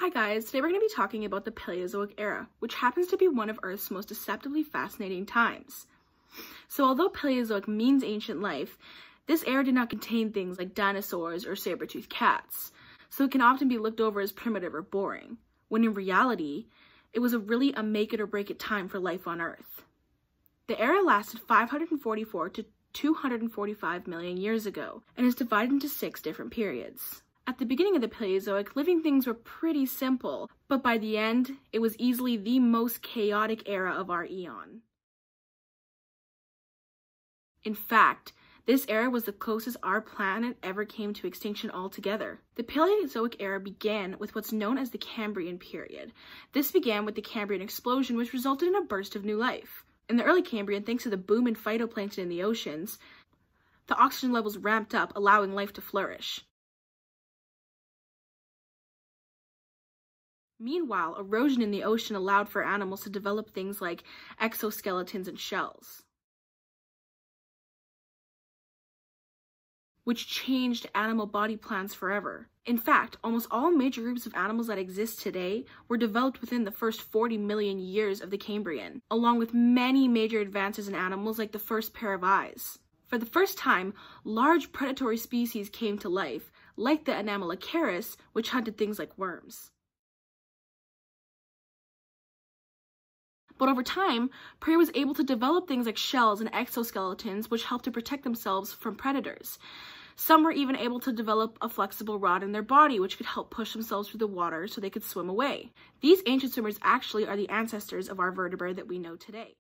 Hi guys, today we're going to be talking about the Paleozoic era, which happens to be one of Earth's most deceptively fascinating times. So although Paleozoic means ancient life, this era did not contain things like dinosaurs or saber-toothed cats, so it can often be looked over as primitive or boring, when in reality, it was really a make-it-or-break-it time for life on Earth. The era lasted 544 to 245 million years ago, and is divided into 6 different periods. At the beginning of the Paleozoic, living things were pretty simple, but by the end, it was easily the most chaotic era of our eon. In fact, this era was the closest our planet ever came to extinction altogether. The Paleozoic era began with what's known as the Cambrian period. This began with the Cambrian explosion, which resulted in a burst of new life. In the early Cambrian, thanks to the boom in phytoplankton in the oceans, the oxygen levels ramped up, allowing life to flourish. Meanwhile, erosion in the ocean allowed for animals to develop things like exoskeletons and shells, which changed animal body plans forever. In fact, almost all major groups of animals that exist today were developed within the first 40 million years of the Cambrian, along with many major advances in animals like the first pair of eyes. For the first time, large predatory species came to life, like the Anomalocaris, which hunted things like worms. But over time, prey was able to develop things like shells and exoskeletons, which helped to protect themselves from predators. Some were even able to develop a flexible rod in their body, which could help push themselves through the water so they could swim away. These ancient swimmers actually are the ancestors of our vertebrae that we know today.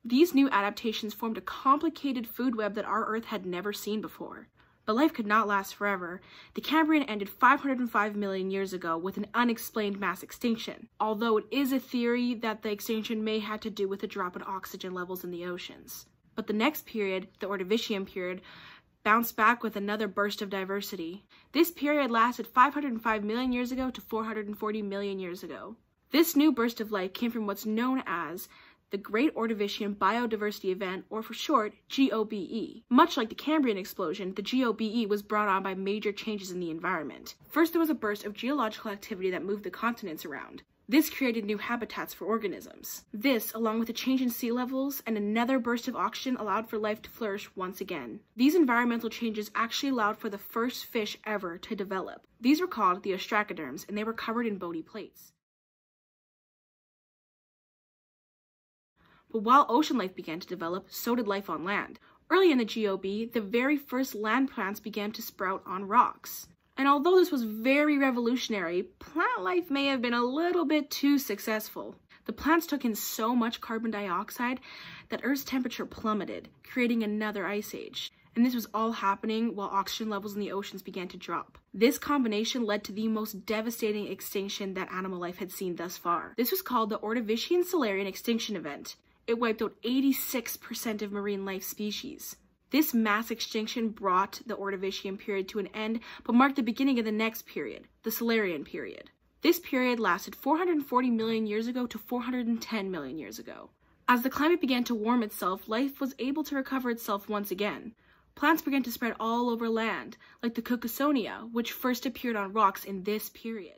These new adaptations formed a complicated food web that our Earth had never seen before. But life could not last forever. The Cambrian ended 505 million years ago with an unexplained mass extinction, although it is a theory that the extinction may have to do with a drop in oxygen levels in the oceans. But the next period, the Ordovician period, bounced back with another burst of diversity. This period lasted 505 million years ago to 440 million years ago. This new burst of life came from what's known as the Great Ordovician Biodiversity Event, or for short, GOBE. Much like the Cambrian explosion, the GOBE was brought on by major changes in the environment. First, there was a burst of geological activity that moved the continents around. This created new habitats for organisms. This, along with a change in sea levels and another burst of oxygen, allowed for life to flourish once again. These environmental changes actually allowed for the first fish ever to develop. These were called the ostracoderms, and they were covered in bony plates. But while ocean life began to develop, so did life on land. Early in the GOB, the very first land plants began to sprout on rocks. And although this was very revolutionary, plant life may have been a little bit too successful. The plants took in so much carbon dioxide that Earth's temperature plummeted, creating another ice age. And this was all happening while oxygen levels in the oceans began to drop. This combination led to the most devastating extinction that animal life had seen thus far. This was called the Ordovician-Silurian extinction event. It wiped out 86% of marine life species. This mass extinction brought the Ordovician period to an end, but marked the beginning of the next period, the Silurian period. This period lasted 440 million years ago to 410 million years ago. As the climate began to warm itself, life was able to recover itself once again. Plants began to spread all over land, like the Cookesonia, which first appeared on rocks in this period.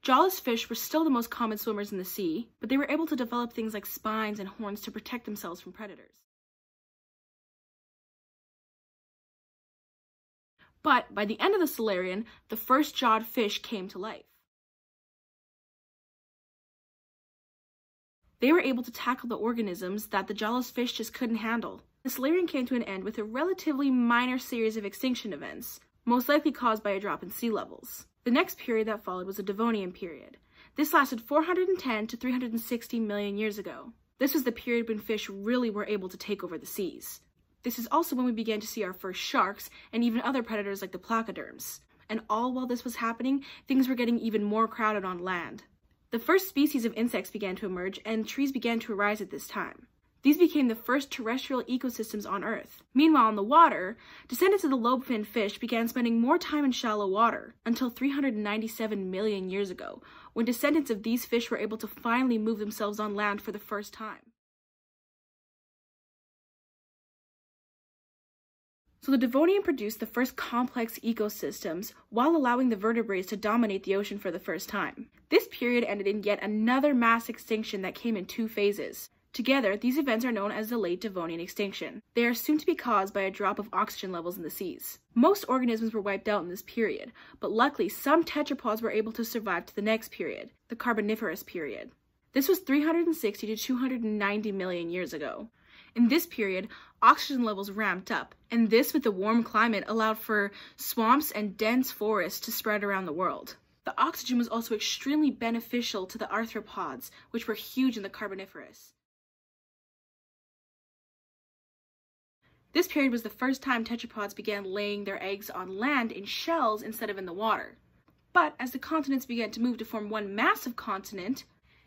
Jawless fish were still the most common swimmers in the sea, but they were able to develop things like spines and horns to protect themselves from predators. But by the end of the Silurian, the first jawed fish came to life. They were able to tackle the organisms that the jawless fish just couldn't handle. The Silurian came to an end with a relatively minor series of extinction events, most likely caused by a drop in sea levels. The next period that followed was the Devonian period. This lasted 410 to 360 million years ago. This was the period when fish really were able to take over the seas. This is also when we began to see our first sharks and even other predators like the placoderms. And all while this was happening, things were getting even more crowded on land. The first species of insects began to emerge, and trees began to arise at this time. These became the first terrestrial ecosystems on Earth. Meanwhile, in the water, descendants of the lobe-finned fish began spending more time in shallow water until 397 million years ago, when descendants of these fish were able to finally move themselves on land for the first time. So the Devonian produced the first complex ecosystems while allowing the vertebrates to dominate the ocean for the first time. This period ended in yet another mass extinction that came in 2 phases. Together, these events are known as the Late Devonian Extinction. They are assumed to be caused by a drop of oxygen levels in the seas. Most organisms were wiped out in this period, but luckily some tetrapods were able to survive to the next period, the Carboniferous period. This was 360 to 290 million years ago. In this period, oxygen levels ramped up, and this with the warm climate allowed for swamps and dense forests to spread around the world. The oxygen was also extremely beneficial to the arthropods, which were huge in the Carboniferous. This period was the first time tetrapods began laying their eggs on land in shells instead of in the water. But as the continents began to move to form one massive continent,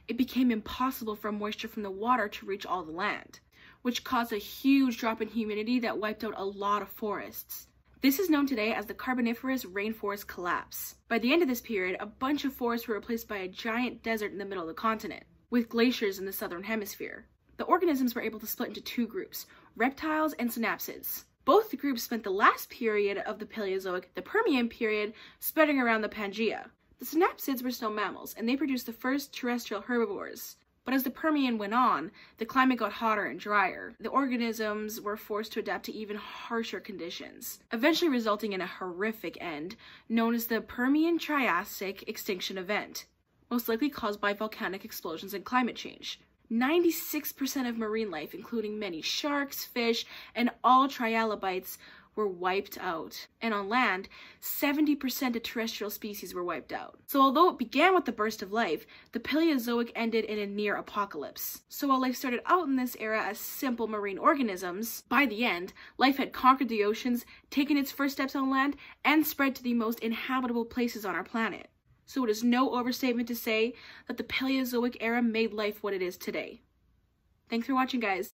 it became impossible for moisture from the water to reach all the land, which caused a huge drop in humidity that wiped out a lot of forests. This is known today as the Carboniferous rainforest collapse. By the end of this period, a bunch of forests were replaced by a giant desert in the middle of the continent, with glaciers in the southern hemisphere. The organisms were able to split into 2 groups, reptiles and synapsids. Both the groups spent the last period of the Paleozoic, the Permian period, spreading around the Pangaea. The synapsids were still mammals, and they produced the first terrestrial herbivores. But as the Permian went on, the climate got hotter and drier. The organisms were forced to adapt to even harsher conditions, eventually resulting in a horrific end known as the Permian-Triassic extinction event, most likely caused by volcanic explosions and climate change. 96% of marine life, including many sharks, fish, and all trilobites, were wiped out. And on land, 70% of terrestrial species were wiped out. So although it began with the burst of life, the Paleozoic ended in a near apocalypse. So while life started out in this era as simple marine organisms, by the end, life had conquered the oceans, taken its first steps on land, and spread to the most inhabitable places on our planet. So it is no overstatement to say that the Paleozoic era made life what it is today. Thanks for watching, guys.